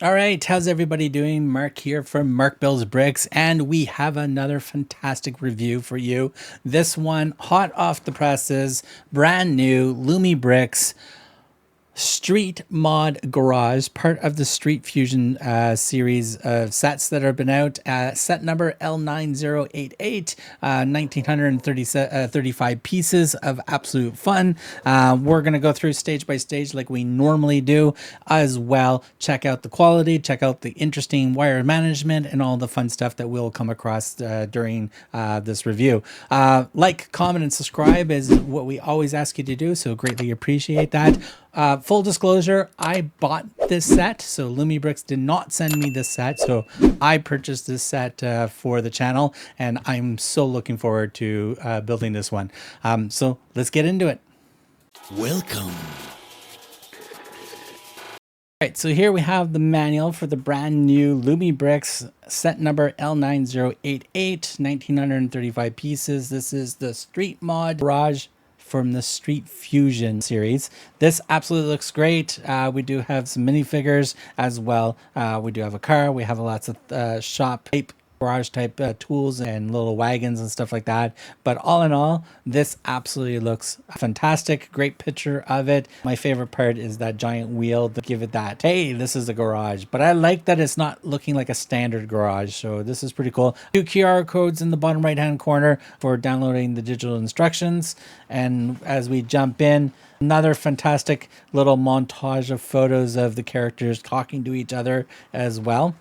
All right, how's everybody doing? Mark here from Mark Builds Bricks, and we have another fantastic review for you. This one, hot off the presses, brand new Lumibricks Street Mod Garage, part of the Street Fusion series of sets that have been out. Set number L9088, 1935 pieces of absolute fun. We're going to go through stage by stage like we normally do as well. Check out the quality, check out the interesting wire management, and all the fun stuff that we'll come across during this review. Like, comment, and subscribe is what we always ask you to do, so greatly appreciate that. Full disclosure, I bought this set, so Lumibricks did not send me this set, so I purchased this set for the channel, and I'm so looking forward to building this one. So let's get into it. Welcome. All right, so here we have the manual for the brand new Lumibricks set number L9088, 1935 pieces. This is the Street Mod Garage from the Street Fusion series. This absolutely looks great. We do have some minifigures as well. We do have a car. We have lots of shop type, garage type tools and little wagons and stuff like that. But all in all, this absolutely looks fantastic. Great picture of it. My favorite part is that giant wheel to give it that, hey, this is a garage. But I like that it's not looking like a standard garage. So this is pretty cool. 2 QR codes in the bottom right hand corner for downloading the digital instructions. And as we jump in, another fantastic little montage of photos of the characters talking to each other as well.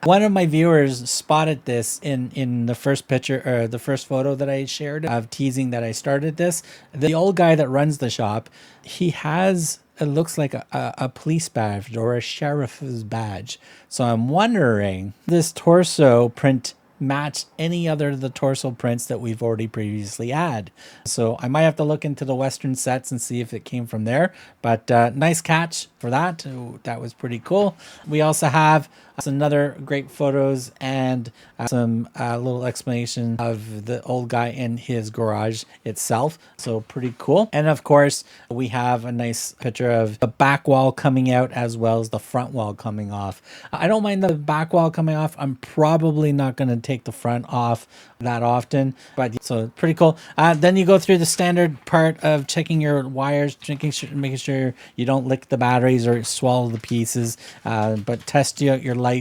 One of my viewers spotted this in the first picture, or the first photo that I shared of teasing that I started this. The old guy that runs the shop, he has, it looks like a police badge or a sheriff's badge. So I'm wondering, this torso print match any other of the torso prints that we've already previously had. So I might have to look into the Western sets and see if it came from there, but nice catch for that. That was pretty cool. We also have some other great photos and some little explanation of the old guy in his garage itself. So pretty cool. And of course, we have a nice picture of the back wall coming out as well as the front wall coming off. I don't mind the back wall coming off. I'm probably not going to take the front off that often, but so pretty cool. Then you go through the standard part of checking your wires, making sure you don't lick the batteries or swallow the pieces, but test out your lights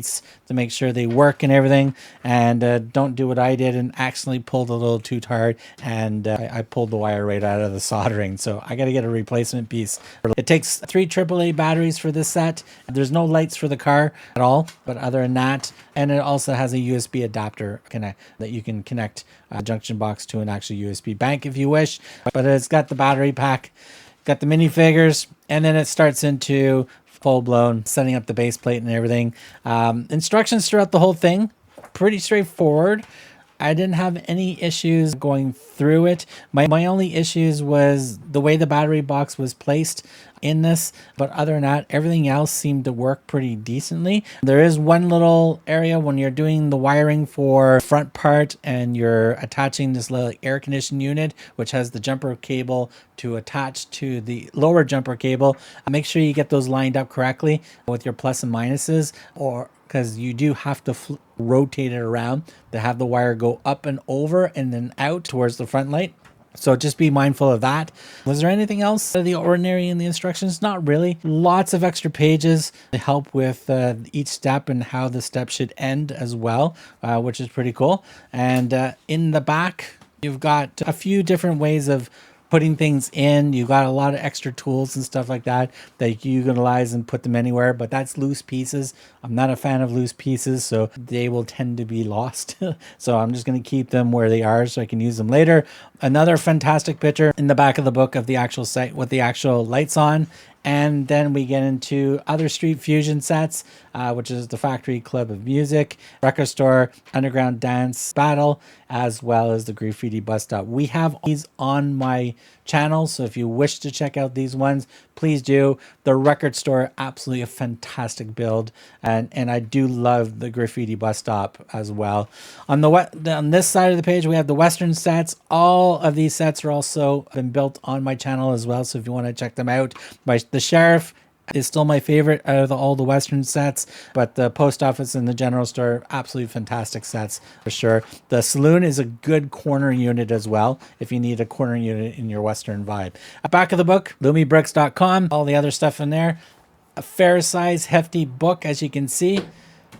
to make sure they work and everything. And don't do what I did and accidentally pulled a little too hard, and I pulled the wire right out of the soldering. So I got to get a replacement piece. It takes 3 AAA batteries for this set. There's no lights for the car at all, but other than that, and it also has a USB adapter that you can connect a junction box to an actual USB bank if you wish. But it's got the battery pack, got the minifigures, and then it starts into full-blown setting up the base plate and everything. Instructions throughout the whole thing, pretty straightforward. I didn't have any issues going through it. My only issues was the way the battery box was placed in this, but other than that, everything else seemed to work pretty decently. There is one little area when you're doing the wiring for front part and you're attaching this little air conditioning unit, which has the jumper cable to attach to the lower jumper cable. Make sure you get those lined up correctly with your plus and minuses, or because you do have to rotate it around to have the wire go up and over and then out towards the front light. So just be mindful of that. Was there anything else out of the ordinary in the instructions? Not really. Lots of extra pages to help with each step and how the step should end as well, which is pretty cool. And in the back, you've got a few different ways of putting things in. You got a lot of extra tools and stuff like that that you utilize and put them anywhere, but that's loose pieces. I'm not a fan of loose pieces, so they will tend to be lost. So I'm just going to keep them where they are so I can use them later. Another fantastic picture in the back of the book of the actual site with the actual lights on. And then we get into other Street Fusion sets, which is the Factory Club of Music, Record Store, Underground Dance Battle, as well as the Graffiti Bus Stop. We have these on my channel, so if you wish to check out these ones, please do. The Record Store, absolutely a fantastic build, and I do love the Graffiti Bus Stop as well. On this side of the page, we have the Western sets. All of these sets are also been built on my channel as well, so if you want to check them out, by the Sheriff, is still my favorite out of all the Western sets, but the Post Office and the General Store, absolutely fantastic sets for sure. The Saloon is a good corner unit as well if you need a corner unit in your Western vibe. Back of the book, lumibricks.com, all the other stuff in there. A fair size, hefty book, as you can see.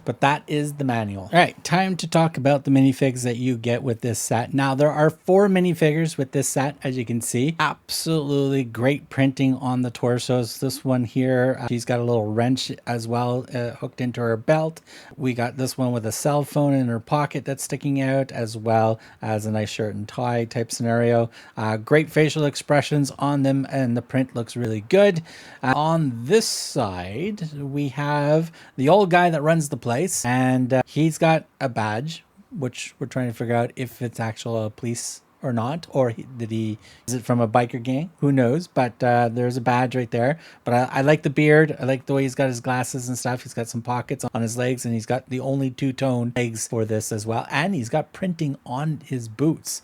But that is the manual. All right, time to talk about the minifigs that you get with this set. Now, there are 4 minifigures with this set, as you can see. Absolutely great printing on the torsos. This one here, she's got a little wrench as well hooked into her belt. We got this one with a cell phone in her pocket that's sticking out, as well as a nice shirt and tie type scenario. Great facial expressions on them, and the print looks really good. On this side, we have the old guy that runs the place, and he's got a badge, which we're trying to figure out if it's actual police or not, or is it from a biker gang? Who knows? But there's a badge right there. But I like the beard. I like the way he's got his glasses and stuff. He's got some pockets on his legs, and he's got the only 2-tone legs for this as well. And he's got printing on his boots.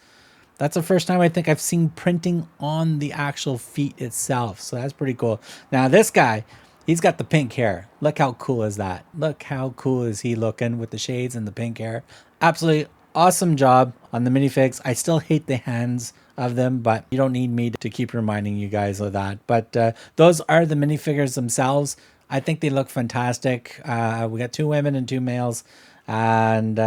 That's the first time I think I've seen printing on the actual feet itself. So that's pretty cool. Now this guy, he's got the pink hair. Look how cool is that? Look how cool is he looking with the shades and the pink hair. Absolutely awesome job on the minifigs. I still hate the hands of them, but you don't need me to keep reminding you guys of that. But those are the minifigures themselves. I think they look fantastic. We got 2 women and 2 males. And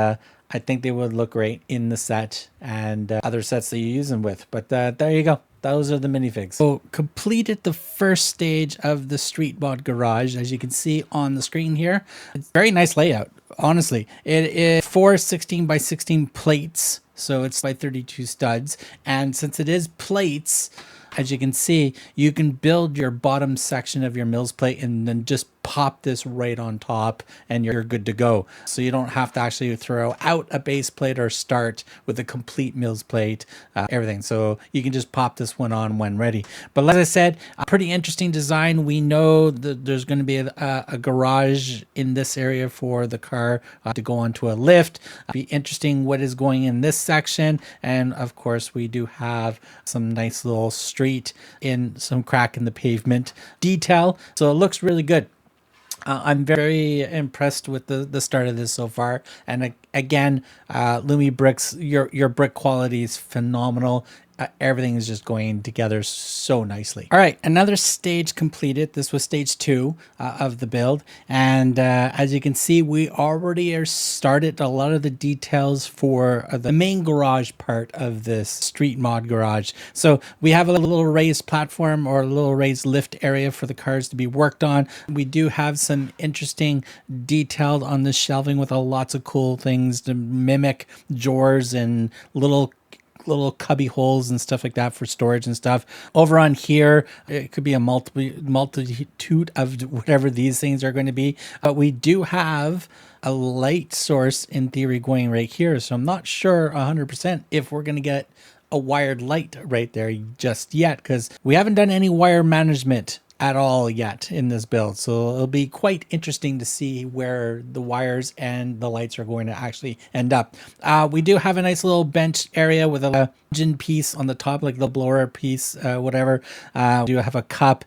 I think they would look great in the set and other sets that you use them with. But there you go. Those are the minifigs. So completed the first stage of the Street Mod Garage, as you can see on the screen here. It's very nice layout, honestly. It is 4 16 by 16 plates, so it's by 32 studs. And since it is plates, as you can see, you can build your bottom section of your mills plate and then just pop this right on top and you're good to go. So you don't have to actually throw out a base plate or start with a complete mills plate, everything. So you can just pop this one on when ready. But like I said, a pretty interesting design. We know that there's going to be a garage in this area for the car to go onto a lift. Be interesting what is going in this section. And of course, we do have some nice little street in some crack in the pavement detail. So it looks really good. I'm very impressed with the start of this so far. And again, Lumibricks, your brick quality is phenomenal. Everything is just going together so nicely. All right, another stage completed. This was stage 2 of the build. And as you can see, we already are started a lot of the details for the main garage part of this Street Mod Garage. So we have a little raised platform or a little raised lift area for the cars to be worked on. We do have some interesting detailed on the shelving with lots of cool things to mimic drawers and little cubby holes and stuff like that for storage and stuff. Over on here, it could be a multitude of whatever these things are going to be. But we do have a light source in theory going right here. So I'm not sure 100% if we're going to get a wired light right there just yet, because we haven't done any wire management at all yet in this build. So it'll be quite interesting to see where the wires and the lights are going to actually end up. We do have a nice little bench area with a engine piece on the top, like the blower piece, whatever. We do have a cup.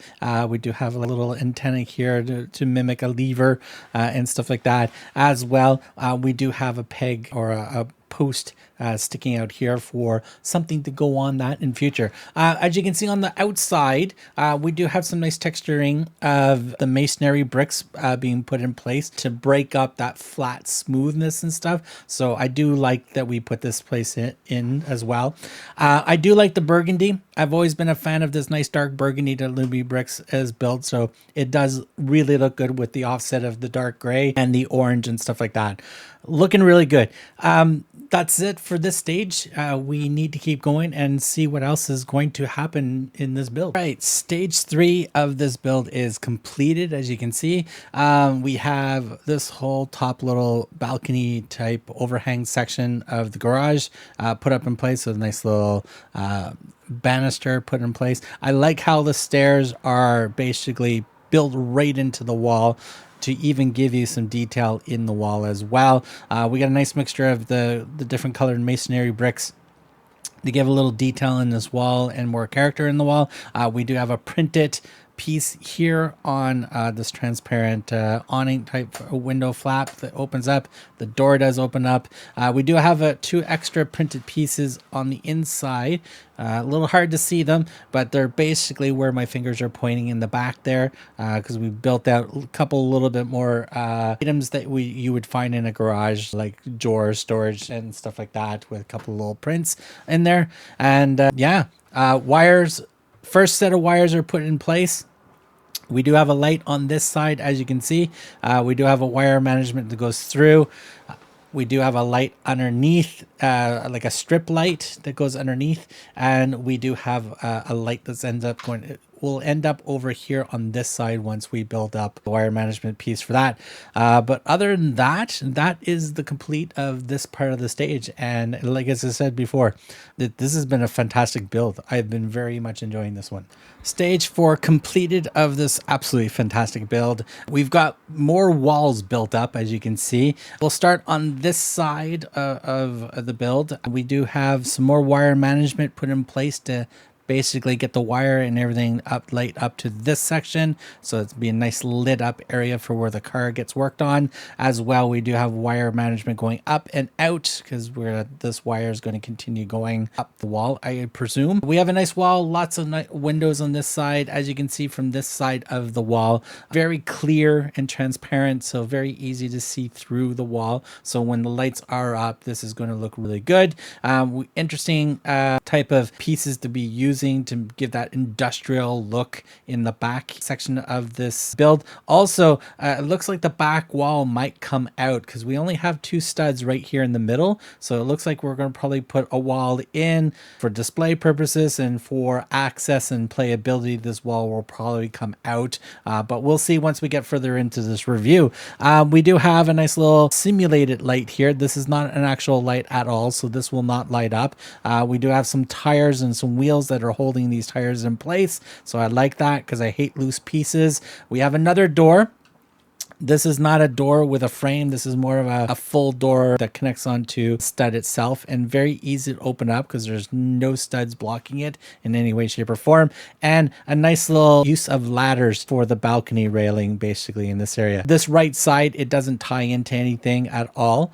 We do have a little antenna here to mimic a lever and stuff like that as well. We do have a peg or a post sticking out here for something to go on that in future. As you can see on the outside, we do have some nice texturing of the masonry bricks being put in place to break up that flat smoothness and stuff. So I do like that we put this place in as well. I do like the burgundy. I've always been a fan of this nice dark burgundy that Lumibricks has built. So it does really look good with the offset of the dark gray and the orange and stuff like that. Looking really good. That's it for this stage. We need to keep going and see what else is going to happen in this build. All right, stage 3 of this build is completed. As you can see, we have this whole top little balcony type overhang section of the garage put up in place with a nice little banister put in place. I like how the stairs are basically built right into the wall to even give you some detail in the wall as well. We got a nice mixture of the different colored masonry bricks to give a little detail in this wall and more character in the wall. We do have a printed piece here on this transparent awning type window flap that opens up. The door does open up. We do have 2 extra printed pieces on the inside. A little hard to see them, but they're basically where my fingers are pointing in the back there, because we built out a couple little bit more items that you would find in a garage, like drawers, storage, and stuff like that, with a couple little prints in there. And wires. First set of wires are put in place. We do have a light on this side, as you can see. We do have a wire management that goes through. We do have a light underneath, like a strip light that goes underneath, and we do have a light that will end up over here on this side once we build up the wire management piece for that. But other than that, that is the complete of this part of the stage. And like as I said before, this has been a fantastic build. I've been very much enjoying this one. Stage 4 completed of this absolutely fantastic build. We've got more walls built up, as you can see. We'll start on this side of the build. We do have some more wire management put in place to basically get the wire and everything light up to this section, so it's be a nice lit up area for where the car gets worked on. As well, we do have wire management going up and out, because this wire is going to continue going up the wall, I presume. We have a nice wall, lots of windows on this side, as you can see from this side of the wall. Very clear and transparent, so very easy to see through the wall. So when the lights are up, this is going to look really good. Interesting type of pieces to be using to give that industrial look in the back section of this build. Also, it looks like the back wall might come out, because we only have 2 studs right here in the middle. So it looks like we're going to probably put a wall in for display purposes, and for access and playability, this wall will probably come out. But we'll see once we get further into this review. We do have a nice little simulated light here. This is not an actual light at all, so this will not light up. We do have some tires and some wheels that are holding these tires in place, so I like that because I hate loose pieces. We have another door. This is not a door with a frame. This is more of a full door that connects onto the stud itself, and very easy to open up because there's no studs blocking it in any way, shape, or form. And a nice little use of ladders for the balcony railing, basically, in this area. This right side, it doesn't tie into anything at all,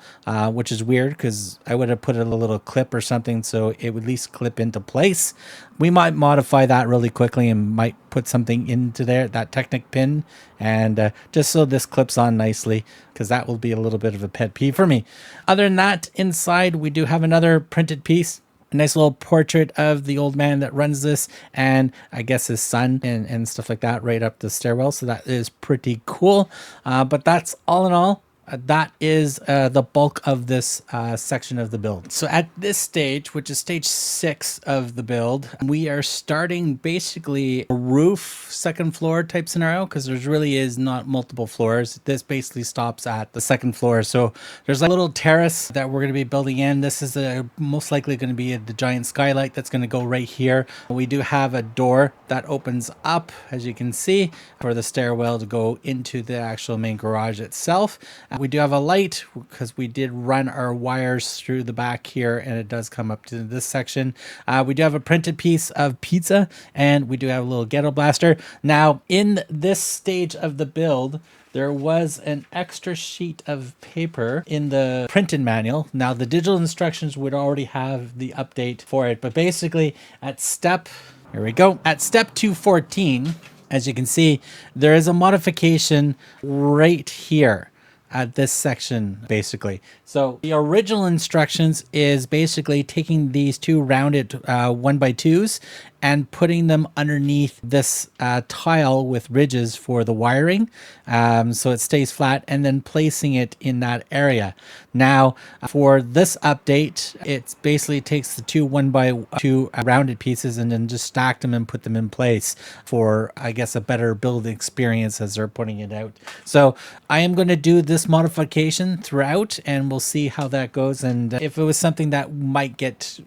which is weird, because I would have put a little clip or something so it would at least clip into place. We might modify that really quickly and might put something into there, that Technic pin, and just so this clips on nicely, because that will be a little bit of a pet peeve for me. Other than that, inside we do have another printed piece, a nice little portrait of the old man that runs this, and I guess his son and stuff like that right up the stairwell. So that is pretty cool. But that's all in all. That is the bulk of this section of the build. So at this stage, which is stage 6 of the build, we are starting basically a roof, 2nd floor type scenario, because there's really is not multiple floors. This basically stops at the 2nd floor. So there's a little terrace that we're going to be building in. This is most likely going to be the giant skylight that's going to go right here. We do have a door that opens up, as you can see, for the stairwell to go into the actual main garage itself. We do have a light because we did run our wires through the back here, and it does come up to this section. We do have a printed piece of pizza, and we do have a little ghetto blaster. Now, in this stage of the build, there was an extra sheet of paper in the printed manual. Now, the digital instructions would already have the update for it, but basically at step 214, as you can see, there is a modification right here at this section, basically. So the original instructions is basically taking these 2 rounded 1x2s and putting them underneath this tile with ridges for the wiring, so it stays flat, and then placing it in that area. Now, for this update, it basically takes the 2 1x2 rounded pieces and then just stacked them and put them in place for, I guess, a better build experience as they're putting it out. So I am going to do this modification throughout, and we'll see how that goes, and if it was something that might get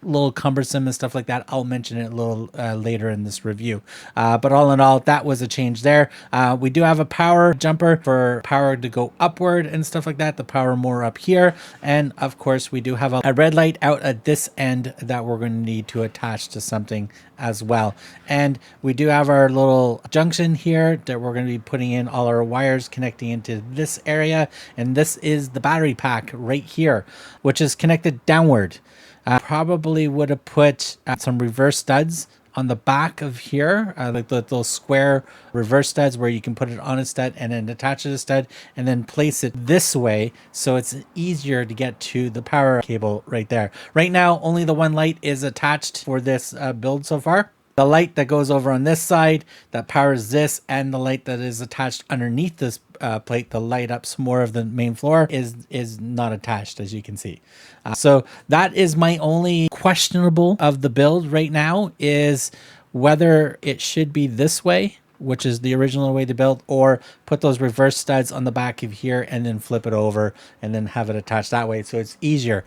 little cumbersome and stuff like that. I'll mention it a little later in this review. But all in all, that was a change there. We do have a power jumper for power to go upward and stuff like that. The power more up here. And of course, we do have a red light out at this end that we're going to need to attach to something as well. And we do have our little junction here that we're going to be putting in all our wires connecting into this area. And this is the battery pack right here, which is connected downward. Probably would have put some reverse studs on the back of here, like the little square reverse studs where you can put it on a stud and then attach it to a stud and then place it this way so it's easier to get to the power cable right there. Right now, only the one light is attached for this build so far. The light that goes over on this side that powers this, and the light that is attached underneath this plate to light up some more of the main floor is not attached, as you can see. So that is my only questionable of the build right now, is whether it should be this way, which is the original way to build, or put those reverse studs on the back of here and then flip it over and then have it attached that way so it's easier.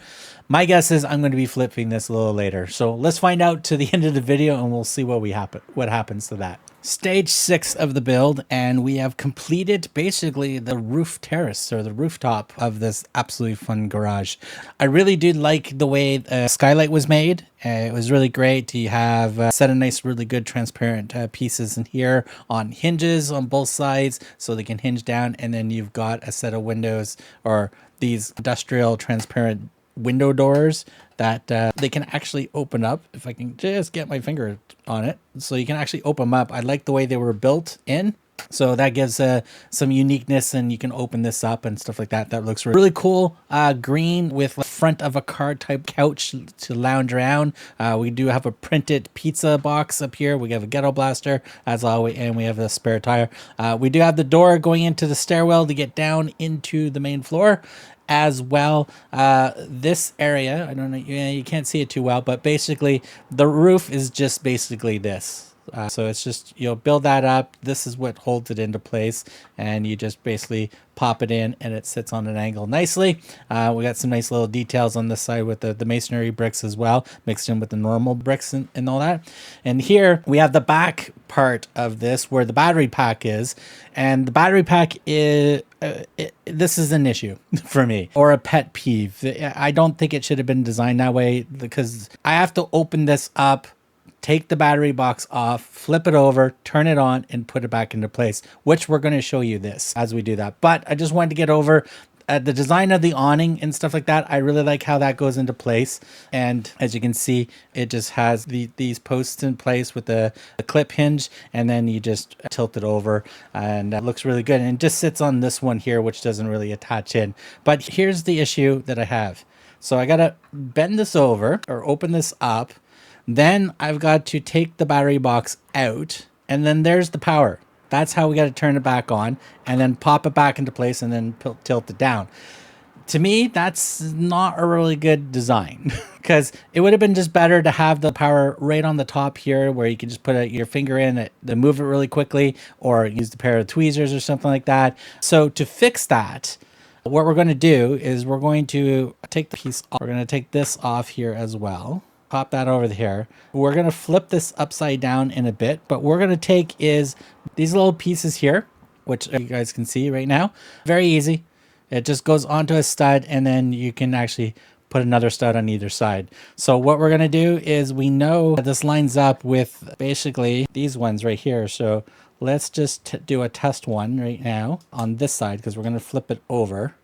My guess is I'm going to be flipping this a little later. So let's find out to the end of the video and we'll see what happens to that. Stage 6 of the build, and we have completed basically the roof terrace or the rooftop of this absolutely fun garage. I really did like the way the skylight was made. It was really great. You have set of nice, really good transparent pieces in here on hinges on both sides so they can hinge down, and then you've got a set of windows or these industrial transparent window doors that they can actually open up. If I can just get my finger on it, so you can actually open them up. I like the way they were built in, so that gives some uniqueness, and you can open this up and stuff like that. That looks really cool. Green with the front of a car type couch to lounge around. We do have a printed pizza box up here. We have a ghetto blaster as always, and we have a spare tire. We do have the door going into the stairwell to get down into the main floor as well. This area, I don't know, you can't see it too well, but basically the roof is just basically this. So it's just, you'll build that up. This is what holds it into place, and you just basically pop it in and it sits on an angle nicely. We got some nice little details on this side with the masonry bricks as well, mixed in with the normal bricks and all that. And here we have the back part of this where the battery pack is, and the battery pack is this is an issue for me, or a pet peeve. I don't think it should have been designed that way, because I have to open this up, take the battery box off, flip it over, turn it on, and put it back into place, which we're going to show you this as we do that. But I just wanted to get over the design of the awning and stuff like that. I really like how that goes into place. And as you can see, it just has these posts in place with the clip hinge, and then you just tilt it over, and that looks really good. And it just sits on this one here, which doesn't really attach in. But here's the issue that I have. So I got to bend this over or open this up. Then I've got to take the battery box out, and then there's the power. That's how we got to turn it back on, and then pop it back into place, and then tilt it down. To me, that's not a really good design, because it would have been just better to have the power right on the top here, where you can just put your finger in it, then move it really quickly, or use a pair of tweezers or something like that. So to fix that, what we're going to do is we're going to take the piece off. We're going to take this off here as well. Pop that over here. We're going to flip this upside down in a bit, but what we're going to take is these little pieces here, which you guys can see right now. Very easy. It just goes onto a stud, and then you can actually put another stud on either side. So what we're going to do is, we know that this lines up with basically these ones right here. So let's just do a test one right now on this side, because we're going to flip it over.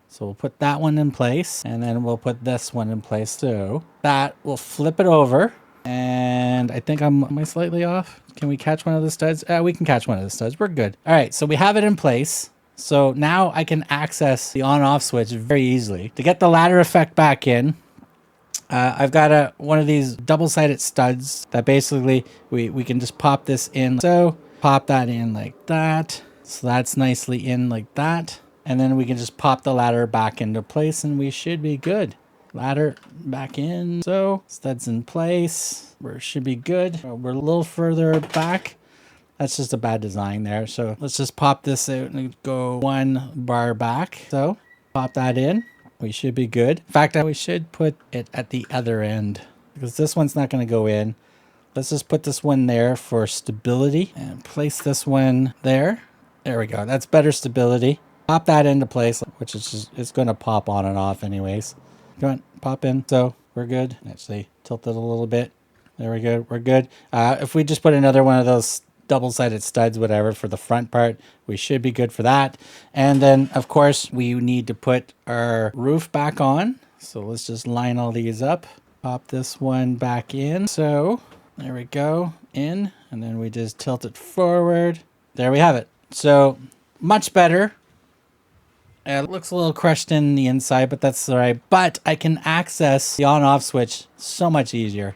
So we'll put that one in place, and then we'll put this one in place too. That will flip it over, and I think am I slightly off? Can we catch one of the studs? We can catch one of the studs. We're good. All right, so we have it in place. So now I can access the on-off switch very easily. To get the ladder effect back in, I've got one of these double-sided studs that basically we can just pop this in. So pop that in like that. So that's nicely in like that. And then we can just pop the ladder back into place, and we should be good. Ladder back in. So studs in place. We should be good. We're a little further back. That's just a bad design there. So let's just pop this out and go one bar back. So pop that in. We should be good. In fact, we should put it at the other end. because this one's not going to go in. Let's just put this one there for stability and place this one there. There we go. That's better stability. Pop that into place, which is just, it's going to pop on and off anyways. Go on, pop in. So we're good. Actually, tilt it a little bit. There we go. We're good. If we just put another one of those double-sided studs, whatever, for the front part, we should be good for that. And then, of course, we need to put our roof back on. So let's just line all these up. Pop this one back in. So there we go. In. And then we just tilt it forward. There we have it. So much better. It looks a little crushed in the inside, but that's all right. But I can access the on-off switch so much easier.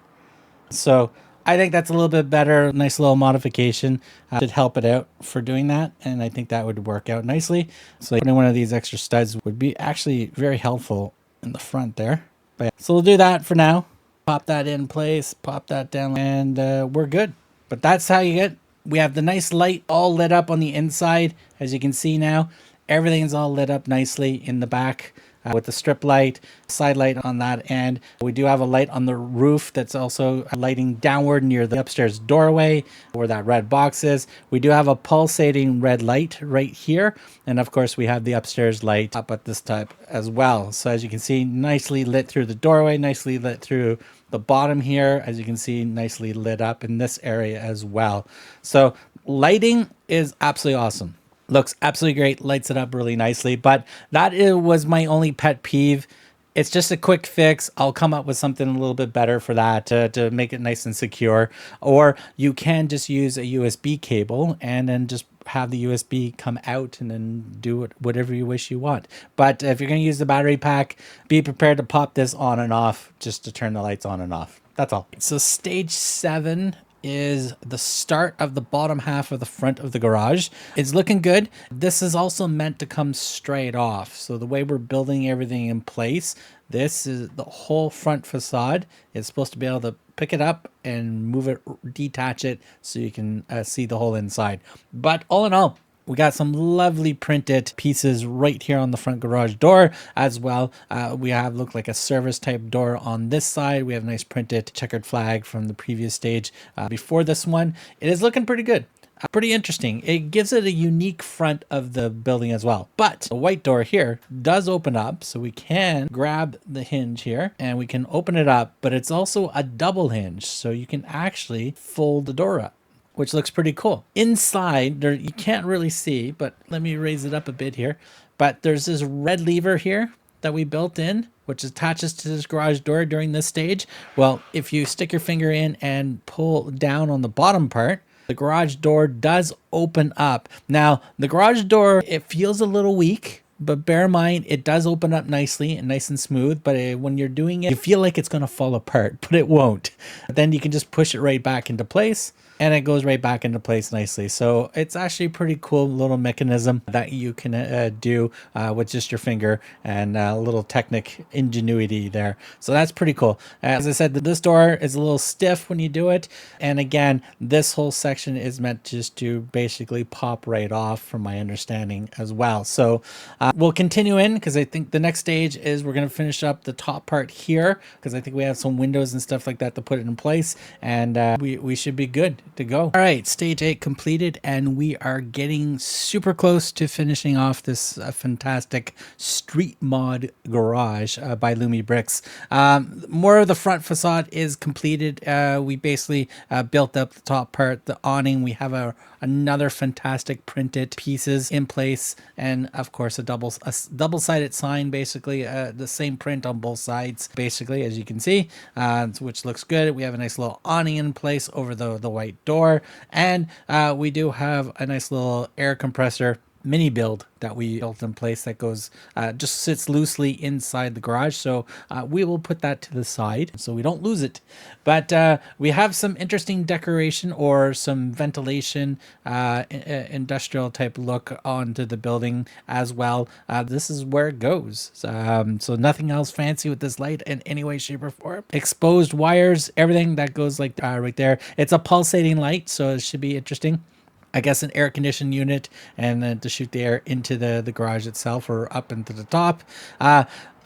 So I think that's a little bit better. Nice little modification should help it out for doing that. And I think that would work out nicely. So putting one of these extra studs would be actually very helpful in the front there. But yeah. So we'll do that for now. Pop that in place, pop that down, and we're good. But that's how you get. We have the nice light all lit up on the inside. As you can see now, everything's all lit up nicely in the back. With the strip light, side light on that end. We do have a light on the roof that's also lighting downward near the upstairs doorway where that red box is. We do have a pulsating red light right here. And of course we have the upstairs light up at this type as well. So as you can see, nicely lit through the doorway, nicely lit through the bottom here. As you can see, nicely lit up in this area as well. So lighting is absolutely awesome. Looks absolutely great, lights it up really nicely, but that was my only pet peeve. It's just a quick fix. I'll come up with something a little bit better for that to make it nice and secure. Or you can just use a USB cable and then just have the USB come out and then do whatever you wish you want. But if you're going to use the battery pack, be prepared to pop this on and off just to turn the lights on and off. That's all. So stage 7 is the start of the bottom half of the front of the garage. It's looking good. This is also meant to come straight off. So the way we're building everything in place, this is the whole front facade. It's supposed to be able to pick it up and move it, detach it, so you can see the whole inside. But all in all, we got some lovely printed pieces right here on the front garage door as well. We have look like a service type door on this side. We have a nice printed checkered flag from the previous stage before this one. It is looking pretty good. Pretty interesting. It gives it a unique front of the building as well. But the white door here does open up, so we can grab the hinge here and we can open it up, but it's also a double hinge, so you can actually fold the door up, which looks pretty cool. Inside, there you can't really see, but let me raise it up a bit here. But there's this red lever here that we built in, which attaches to this garage door during this stage. Well, if you stick your finger in and pull down on the bottom part, the garage door does open up. Now, the garage door, it feels a little weak, but bear in mind, it does open up nicely and nice and smooth, but when you're doing it, you feel like it's going to fall apart, but it won't. Then you can just push it right back into place, and it goes right back into place nicely. So it's actually a pretty cool little mechanism that you can do with just your finger and a little technic ingenuity there. So that's pretty cool. As I said, this door is a little stiff when you do it. And again, this whole section is meant just to basically pop right off from my understanding as well. So we'll continue in because I think the next stage is we're going to finish up the top part here because I think we have some windows and stuff like that to put it in place, and we should be good to go. All right, stage 8 completed, and we are getting super close to finishing off this fantastic street mod garage by Lumibricks. More of the front facade is completed. We basically built up the top part, the awning. We have another fantastic printed pieces in place, and of course a double-sided sign, basically the same print on both sides, basically, as you can see, which looks good. We have a nice little awning in place over the white door, and we do have a nice little air compressor mini build that we built in place that goes just sits loosely inside the garage. So we will put that to the side so we don't lose it. But we have some interesting decoration or some ventilation, industrial type look onto the building as well. This is where it goes. So nothing else fancy with this light in any way, shape, or form. Exposed wires, everything that goes like right there. It's a pulsating light, so it should be interesting. I guess an air conditioning unit, and then to shoot the air into the garage itself or up into the top.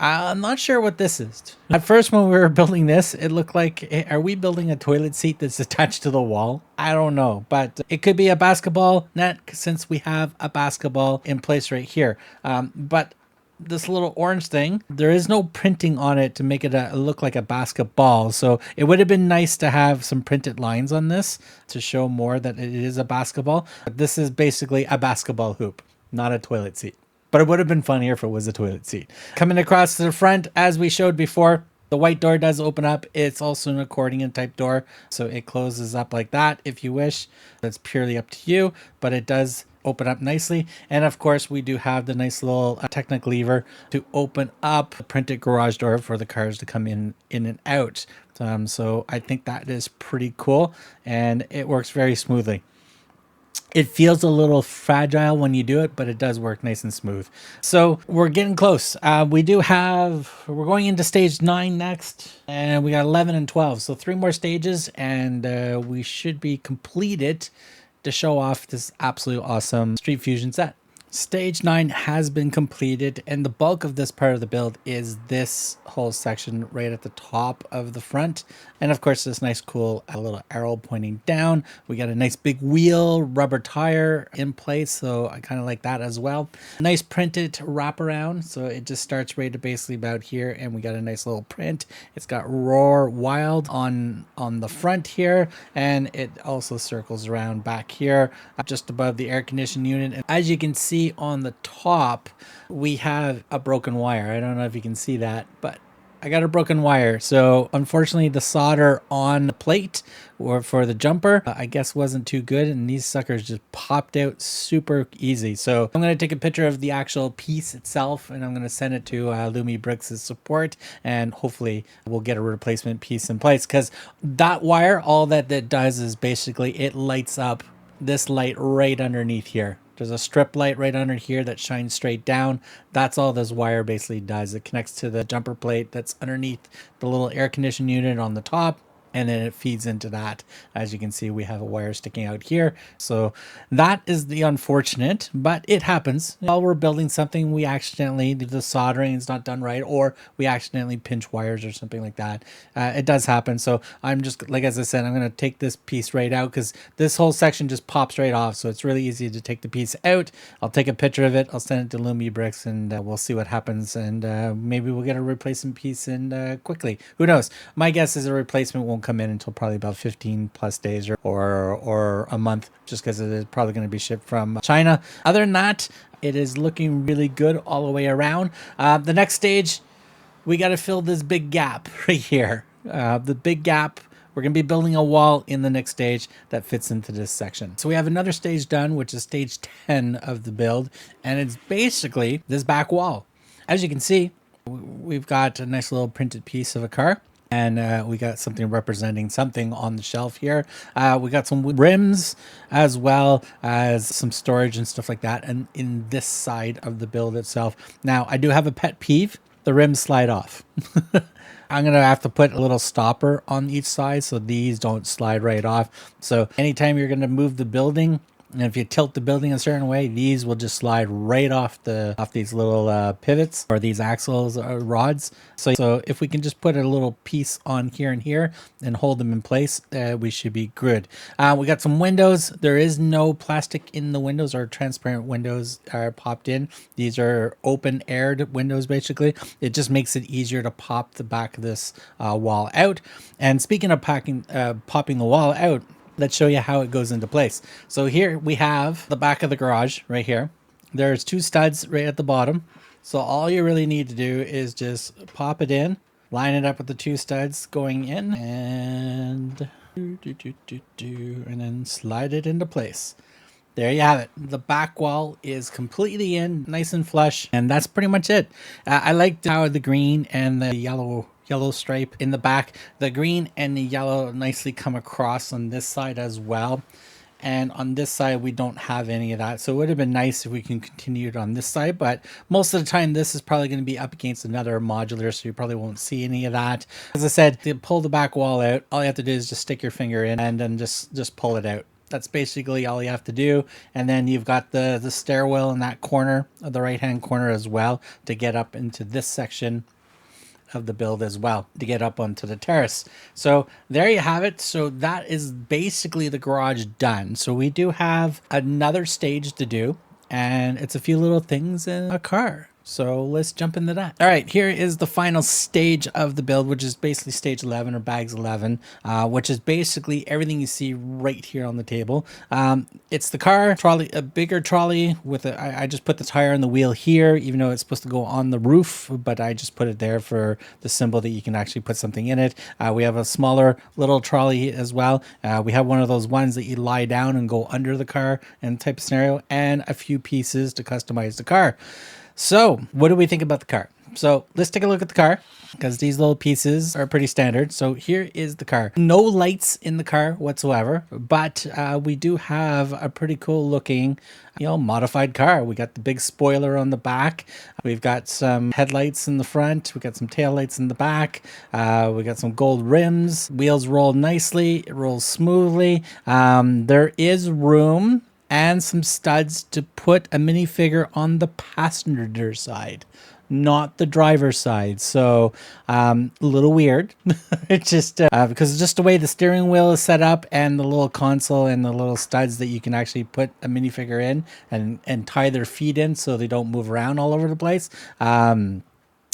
I'm not sure what this is. At first, when we were building this, it looked like, are we building a toilet seat that's attached to the wall? I don't know, but it could be a basketball net since we have a basketball in place right here. But this little orange thing, there is no printing on it to make it look like a basketball. So it would have been nice to have some printed lines on this to show more that it is a basketball. But this is basically a basketball hoop, not a toilet seat. But it would have been funnier if it was a toilet seat. Coming across to the front, as we showed before, the white door does open up. It's also an accordion type door, so it closes up like that if you wish. That's purely up to you, but it does open up nicely. And of course, we do have the nice little Technic lever to open up the printed garage door for the cars to come in and out. So I think that is pretty cool, and it works very smoothly. It feels a little fragile when you do it, but it does work nice and smooth. So we're getting close. We're going into stage 9 next, and we got 11 and 12. So 3 more stages, and we should be completed to show off this absolute awesome Street Fusion set. Stage 9 has been completed, and the bulk of this part of the build is this whole section right at the top of the front. And of course, this nice cool little arrow pointing down. We got a nice big wheel rubber tire in place, so I kind of like that as well. Nice printed wraparound, so it just starts right at basically about here, and we got a nice little print. It's got Roar Wild on the front here, and it also circles around back here just above the air conditioning unit. And as you can see on the top, we have a broken wire. I don't know if you can see that, but I got a broken wire. So unfortunately, the solder on the plate or for the jumper, I guess wasn't too good, and these suckers just popped out super easy. So I'm going to take a picture of the actual piece itself, and I'm going to send it to Lumibricks' support, and hopefully we'll get a replacement piece in place, because that wire, all that does is basically it lights up this light right underneath here. There's a strip light right under here that shines straight down. That's all this wire basically does. It connects to the jumper plate that's underneath the little air conditioning unit on the top, and then it feeds into that. As you can see, we have a wire sticking out here. So that is the unfortunate, but it happens. While we're building something, we accidentally, the soldering is not done right, or we accidentally pinch wires or something like that. It does happen. So I'm just, like as I said, I'm going to take this piece right out, because this whole section just pops right off. So it's really easy to take the piece out. I'll take a picture of it. I'll send it to Lumibricks, and we'll see what happens. And maybe we'll get a replacement piece in quickly. Who knows? My guess is a replacement won't come in until probably about 15 plus days or a month, just because it is probably going to be shipped from China. Other than that, it is looking really good all the way around. The next stage, we got to fill this big gap right here. The big gap, we're going to be building a wall in the next stage that fits into this section. So we have another stage done, which is stage 10 of the build, and it's basically this back wall. As you can see, we've got a nice little printed piece of a car. And we got something representing something on the shelf here. We got some rims as well as some storage and stuff like that. And in this side of the build itself. Now, I do have a pet peeve. The rims slide off. I'm going to have to put a little stopper on each side so these don't slide right off. So anytime you're going to move the building, and if you tilt the building a certain way, these will just slide right off these little pivots or these axles or rods. So if we can just put a little piece on here and here and hold them in place, we should be good. We got some windows. There is no plastic in the windows, or transparent windows are popped in. These are open aired windows basically. It just makes it easier to pop the back of this wall out. And speaking of popping the wall out, let's show you how it goes into place. So here we have the back of the garage right here. There's 2 studs right at the bottom. So all you really need to do is just pop it in, line it up with the 2 studs going in, and then slide it into place. There you have it. The back wall is completely in, nice and flush, and that's pretty much it. I liked how the green and the yellow stripe in the back, the green and the yellow nicely come across on this side as well. And on this side, we don't have any of that. So it would have been nice if we can continue it on this side, but most of the time this is probably going to be up against another modular, so you probably won't see any of that. As I said, to pull the back wall out, all you have to do is just stick your finger in and then just pull it out. That's basically all you have to do. And then you've got the stairwell in that corner, the right hand corner as well, to get up into this section of the build as well, to get up onto the terrace. So there you have it. So that is basically the garage done. So we do have another stage to do, and it's a few little things in a car. So let's jump into that. All right, here is the final stage of the build, which is basically stage 11 or bags 11, which is basically everything you see right here on the table. It's the car, trolley, a bigger trolley with a, I just put the tire on the wheel here, even though it's supposed to go on the roof, but I just put it there for the symbol that you can actually put something in it. We have a smaller little trolley as well. We have one of those ones that you lie down and go under the car and type of scenario, and a few pieces to customize the car. So what do we think about the car? So let's take a look at the car, because these little pieces are pretty standard. So here is the car. No lights in the car whatsoever, but we do have a pretty cool looking, modified car. We got the big spoiler on the back. We've got some headlights in the front. We got some tail lights in the back. We got some gold rims. Wheels roll nicely. It rolls smoothly. There is room and some studs to put a minifigure on the passenger side, not the driver's side. So a little weird. It's just because just the way the steering wheel is set up, and the little console and the little studs that you can actually put a minifigure in and tie their feet in so they don't move around all over the place.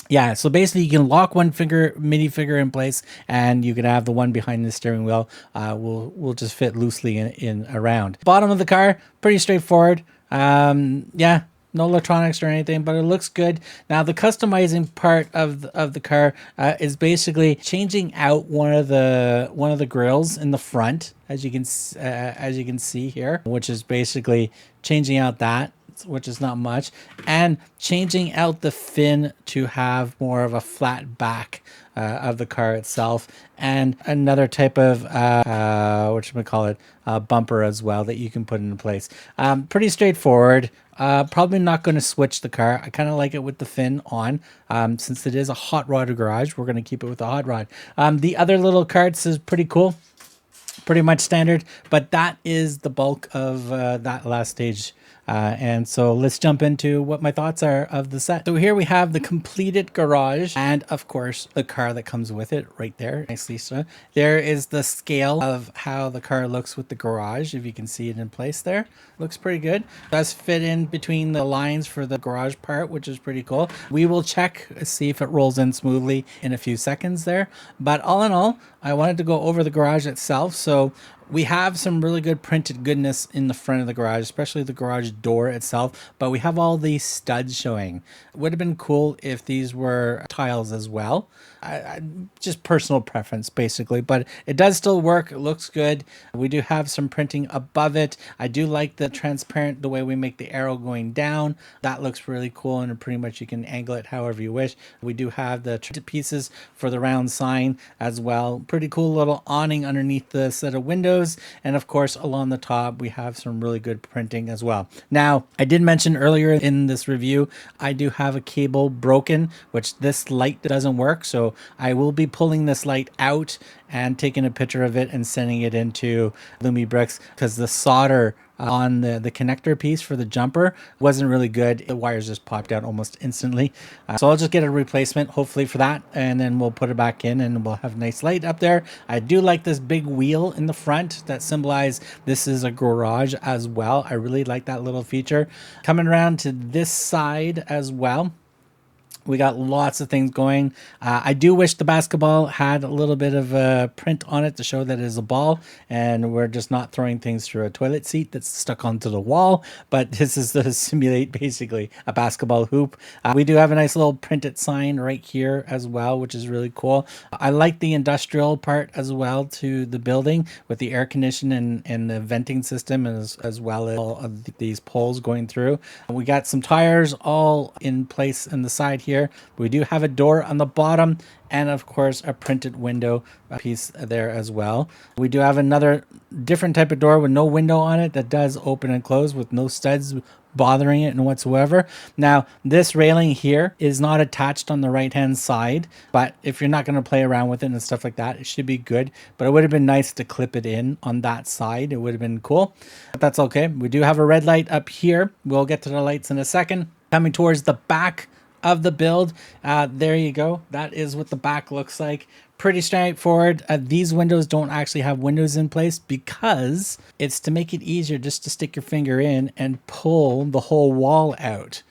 Yeah, so basically you can lock one minifigure in place, and you can have the one behind the steering wheel will just fit loosely in around. Bottom of the car, pretty straightforward. Yeah, no electronics or anything, but it looks good. Now the customizing part of the car is basically changing out one of the grills in the front, as you can see here, which is basically changing out that, which is not much, and changing out the fin to have more of a flat back of the car itself, and another type of bumper as well that you can put into place. Pretty straightforward. Probably not going to switch the car. I kind of like it with the fin on. Since it is a hot rod garage, we're going to keep it with the hot rod. The other little carts is pretty cool, pretty much standard, but that is the bulk of that last stage. And so let's jump into what my thoughts are of the set. So here we have the completed garage, and of course the car that comes with it right there, nicely so. There is the scale of how the car looks with the garage, if you can see it in place there. Looks pretty good. Does fit in between the lines for the garage part, which is pretty cool. We will check, see if it rolls in smoothly in a few seconds there. But all in all, I wanted to go over the garage itself. So we have some really good printed goodness in the front of the garage, especially the garage door itself, but we have all these studs showing. It would have been cool if these were tiles as well. Just personal preference basically, but it does still work. It looks good. We do have some printing above it. I do like the transparent, the way we make the arrow going down. That looks really cool, and pretty much you can angle it however you wish. We do have the pieces for the round sign as well. Pretty cool little awning underneath the set of windows, and of course along the top we have some really good printing as well. Now I did mention earlier in this review I do have a cable broken, which this light doesn't work, so I will be pulling this light out and taking a picture of it and sending it into Lumibricks, because the solder on the connector piece for the jumper wasn't really good. The wires just popped out almost instantly. So I'll just get a replacement hopefully for that, and then we'll put it back in and we'll have a nice light up there. I do like this big wheel in the front that symbolize this is a garage as well. I really like that little feature. Coming around to this side as well, we got lots of things going. I do wish the basketball had a little bit of a print on it to show that it is a ball, and we're just not throwing things through a toilet seat that's stuck onto the wall. But this is to simulate basically a basketball hoop. We do have a nice little printed sign right here as well, which is really cool. I like the industrial part as well to the building with the air conditioning and the venting system, as well as all of these poles going through. We got some tires all in place in the side here. here. We do have a door on the bottom, and of course a printed window piece there as well. We do have another different type of door with no window on it that does open and close with no studs bothering it and whatsoever. Now, this railing here is not attached on the right hand side, but if you're not going to play around with it and stuff like that, it should be good. But it would have been nice to clip it in on that side. It would have been cool, but that's okay. We do have a red light up here. We'll get to the lights in a second. Coming towards the back of the build, there you go. That is what the back looks like. Pretty straightforward. These windows don't actually have windows in place because it's to make it easier just to stick your finger in and pull the whole wall out.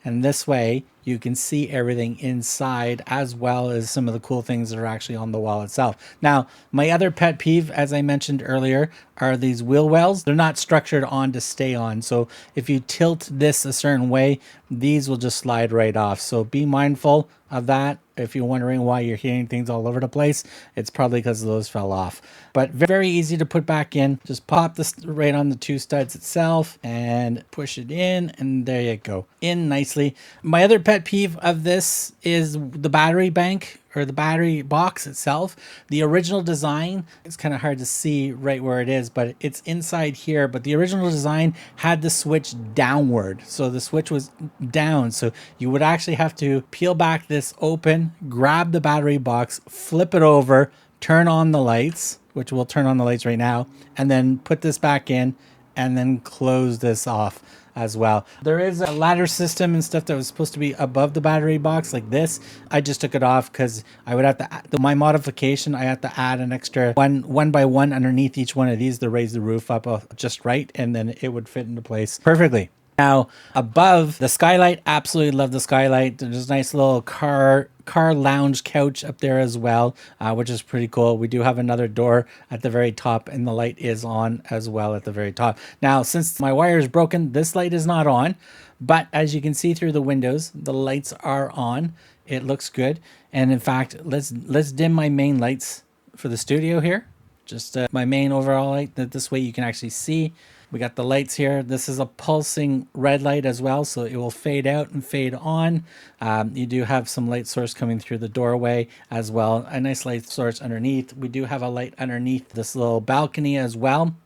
And this way you can see everything inside as well as some of the cool things that are actually on the wall itself. Now, my other pet peeve, as I mentioned earlier, are these wheel wells. They're not structured on to stay on. So if you tilt this a certain way, these will just slide right off. So be mindful of that. If you're wondering why you're hearing things all over the place, it's probably because those fell off. But very easy to put back in. Just pop this right on the two studs itself and push it in, and there you go. In nicely. My other pet peeve of this is the battery bank, or the battery box itself. The original design, it's kind of hard to see right where it is, but it's inside here. But the original design had the switch downward. So the switch was down. So you would actually have to peel back this open, grab the battery box, flip it over, turn on the lights, which we'll turn on the lights right now, and then put this back in and then close this off as well. There is a ladder system and stuff that was supposed to be above the battery box like this. I just took it off because I would have to, my modification, I had to add an extra one by one underneath each one of these to raise the roof up just right, and then it would fit into place perfectly. Now, above the skylight, absolutely love the skylight. There's a nice little car lounge couch up there as well, which is pretty cool. We do have another door at the very top, and the light is on as well at the very top. Now, since my wire is broken, this light is not on, but as you can see through the windows, the lights are on. It looks good. And in fact, let's dim my main lights for the studio here. Just my main overall light, that this way you can actually see. We got the lights here. This is a pulsing red light as well, so it will fade out and fade on. You do have some light source coming through the doorway as well. A nice light source underneath. We do have a light underneath this little balcony as well.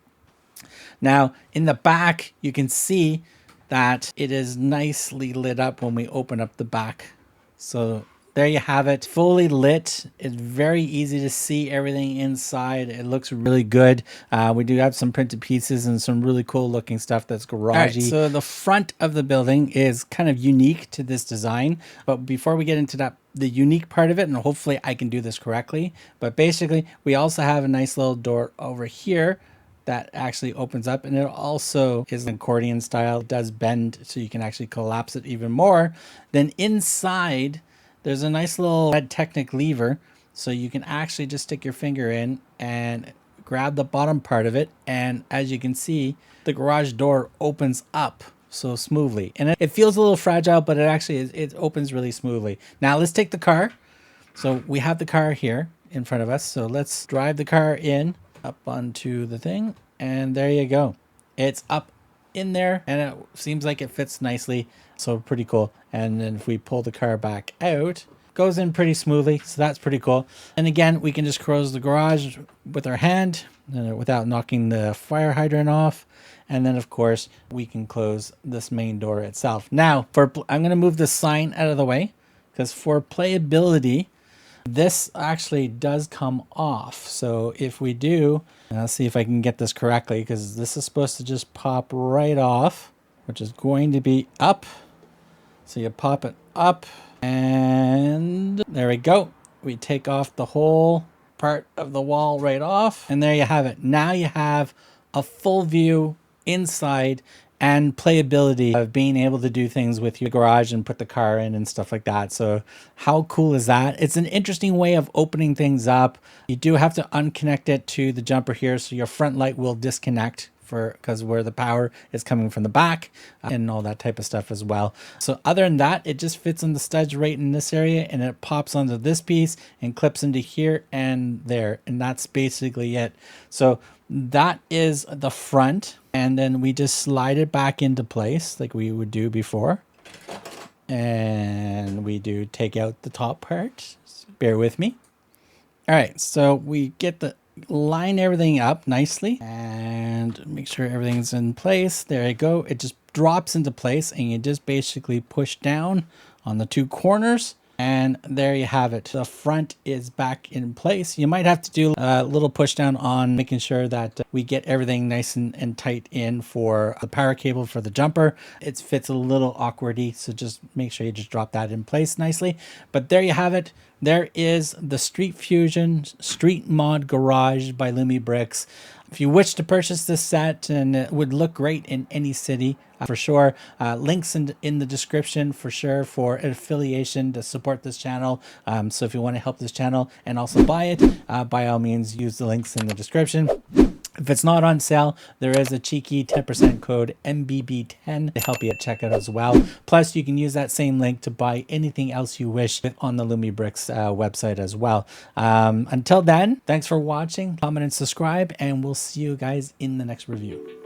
Now, in the back, you can see that it is nicely lit up when we open up the back. So there you have it, fully lit. It's very easy to see everything inside. It looks really good. We do have some printed pieces and some really cool looking stuff that's garagey. Right, so the front of the building is kind of unique to this design. But before we get into that, the unique part of it, and hopefully I can do this correctly, but basically we also have a nice little door over here that actually opens up, and it also is an accordion style. It does bend, so you can actually collapse it even more. Then inside, there's a nice little red Technic lever, so you can actually just stick your finger in and grab the bottom part of it, and as you can see, the garage door opens up so smoothly. And it feels a little fragile, but it actually it opens really smoothly. Now let's take the car. So we have the car here in front of us, so let's drive the car in up onto the thing, and there you go. It's up in there, and it seems like it fits nicely, so pretty cool. And then if we pull the car back out, goes in pretty smoothly, so that's pretty cool. And again, we can just close the garage with our hand without knocking the fire hydrant off. And then of course we can close this main door itself. Now I'm going to move the sign out of the way, because for playability, this actually does come off. So if we do, I'll see if I can get this correctly, because this is supposed to just pop right off, which is going to be up. So you pop it up, and there we go. We take off the whole part of the wall right off, and there you have it. Now you have a full view inside and playability of being able to do things with your garage and put the car in and stuff like that. So how cool is that? It's an interesting way of opening things up. You do have to unconnect it to the jumper here, so your front light will disconnect because where the power is coming from the back and all that type of stuff as well. So other than that, it just fits on the studs right in this area, and it pops onto this piece and clips into here and there, and that's basically it. So that is the front, and then we just slide it back into place like we would do before, and we need to take out the top part. So bear with me. All right, so we get the line everything up nicely and make sure everything's in place. There you go. It just drops into place and you just basically push down on the two corners. And there you have it. The front is back in place. You might have to do a little push down on making sure that we get everything nice and tight in for the power cable for the jumper. It fits a little awkwardy, so just make sure you just drop that in place nicely. But there you have it. There is the Street Fusion Street Mod Garage by Lumibricks. If you wish to purchase this set, and it would look great in any city, for sure. Links in the description for sure for an affiliation to support this channel. So if you want to help this channel and also buy it, by all means, use the links in the description. If it's not on sale, there is a cheeky 10% code MBB10 to help you at checkout as well. Plus, you can use that same link to buy anything else you wish on the Lumibricks website as well. Until then, thanks for watching, comment and subscribe, and we'll see you guys in the next review.